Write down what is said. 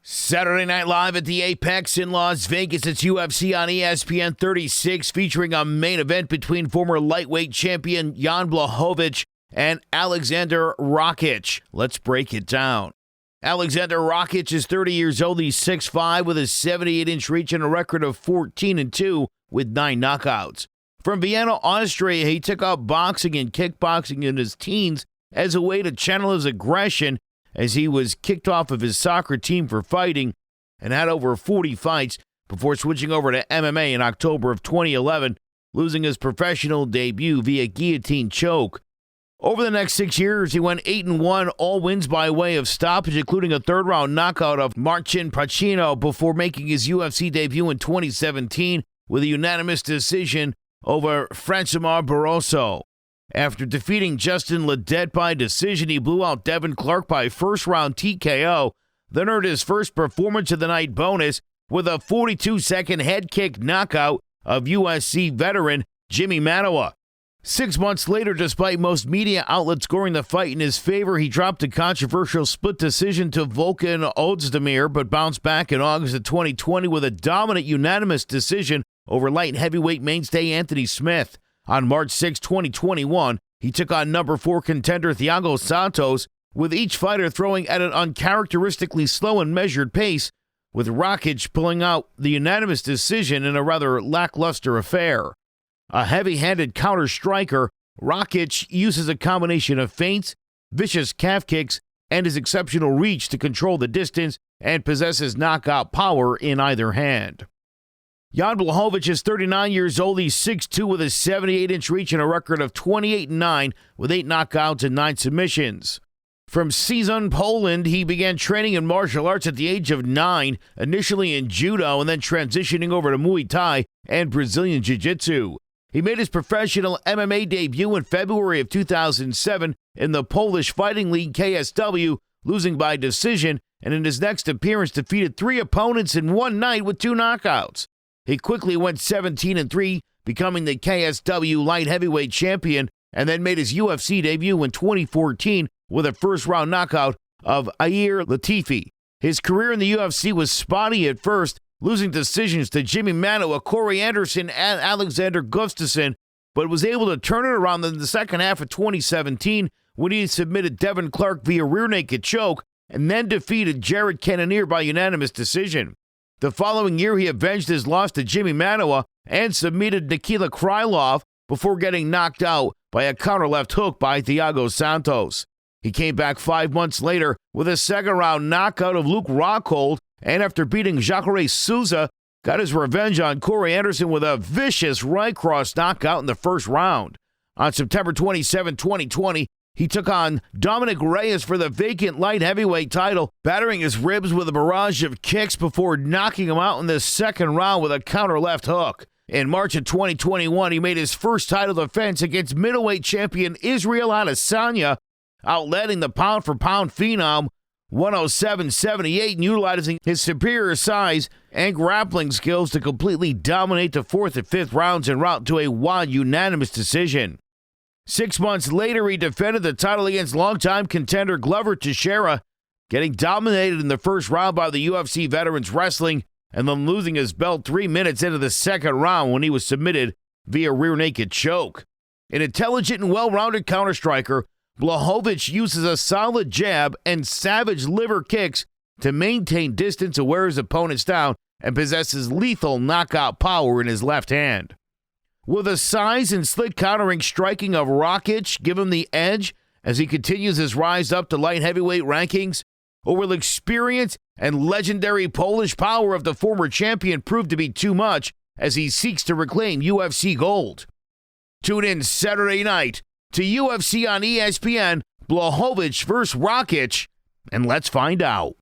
Saturday Night Live at the Apex in Las Vegas. It's UFC on ESPN 36, featuring a main event between former lightweight champion Jan Blachowicz and Alexander Rakic. Let's break it down. Alexander Rakic is 30 years old. He's 6'5", with a 78-inch reach and a record of 14-2 with 9 knockouts. From Vienna, Austria, he took up boxing and kickboxing in his teens as a way to channel his aggression, as he was kicked off of his soccer team for fighting and had over 40 fights before switching over to MMA in October of 2011, losing his professional debut via guillotine choke. Over the next 6 years, he went 8-1, all wins by way of stoppage, including a third-round knockout of Marcin Prachnio before making his UFC debut in 2017 with a unanimous decision over Francimar Barroso. After defeating Justin Ledet by decision, he blew out Devin Clark by first-round TKO, then earned his first performance of the night bonus with a 42-second head kick knockout of UFC veteran Jimi Manuwa. 6 months later, despite most media outlets scoring the fight in his favor, he dropped a controversial split decision to Volkan Oezdemir, but bounced back in August of 2020 with a dominant unanimous decision over light heavyweight mainstay Anthony Smith. On March 6, 2021, he took on number 4 contender Thiago Santos, with each fighter throwing at an uncharacteristically slow and measured pace, with Rakic pulling out the unanimous decision in a rather lackluster affair. A heavy-handed counter-striker, Rakic uses a combination of feints, vicious calf kicks, and his exceptional reach to control the distance and possesses knockout power in either hand. Jan Blachowicz is 39 years old. He's 6'2", with a 78-inch reach and a record of 28-9 with 8 knockouts and 9 submissions. From Szczecin, Poland, he began training in martial arts at the age of 9, initially in judo and then transitioning over to Muay Thai and Brazilian Jiu-Jitsu. He made his professional MMA debut in February of 2007 in the Polish Fighting League KSW, losing by decision, and in his next appearance defeated 3 opponents in one night with 2 knockouts. He quickly went 17-3, becoming the KSW light heavyweight champion, and then made his UFC debut in 2014 with a first-round knockout of Ilir Latifi. His career in the UFC was spotty at first, losing decisions to Jimi Manuwa, Corey Anderson, and Alexander Gustafsson, but was able to turn it around in the second half of 2017 when he submitted Devin Clark via rear naked choke and then defeated Jared Cannonier by unanimous decision. The following year, he avenged his loss to Jimi Manuwa and submitted Nikita Krylov before getting knocked out by a counter left hook by Thiago Santos. He came back 5 months later with a second-round knockout of Luke Rockhold, and after beating Jacare Souza, got his revenge on Corey Anderson with a vicious right cross knockout in the first round. On September 27, 2020, he took on Dominic Reyes for the vacant light heavyweight title, battering his ribs with a barrage of kicks before knocking him out in the second round with a counter left hook. In March of 2021, he made his first title defense against middleweight champion Israel Adesanya, outletting the pound-for-pound phenom 107-78 and utilizing his superior size and grappling skills to completely dominate the 4th and 5th rounds en route to a wide unanimous decision. 6 months later, he defended the title against longtime contender Glover Teixeira, getting dominated in the first round by the UFC veteran's wrestling and then losing his belt 3 minutes into the second round when he was submitted via rear naked choke. An intelligent and well-rounded counter-striker, Blachowicz uses a solid jab and savage liver kicks to maintain distance and wear his opponents down, and possesses lethal knockout power in his left hand. Will the size and slick countering striking of Rakic give him the edge as he continues his rise up to light heavyweight rankings? Or will experience and legendary Polish power of the former champion prove to be too much as he seeks to reclaim UFC gold? Tune in Saturday night to UFC on ESPN, Blachowicz vs. Rakic, and let's find out.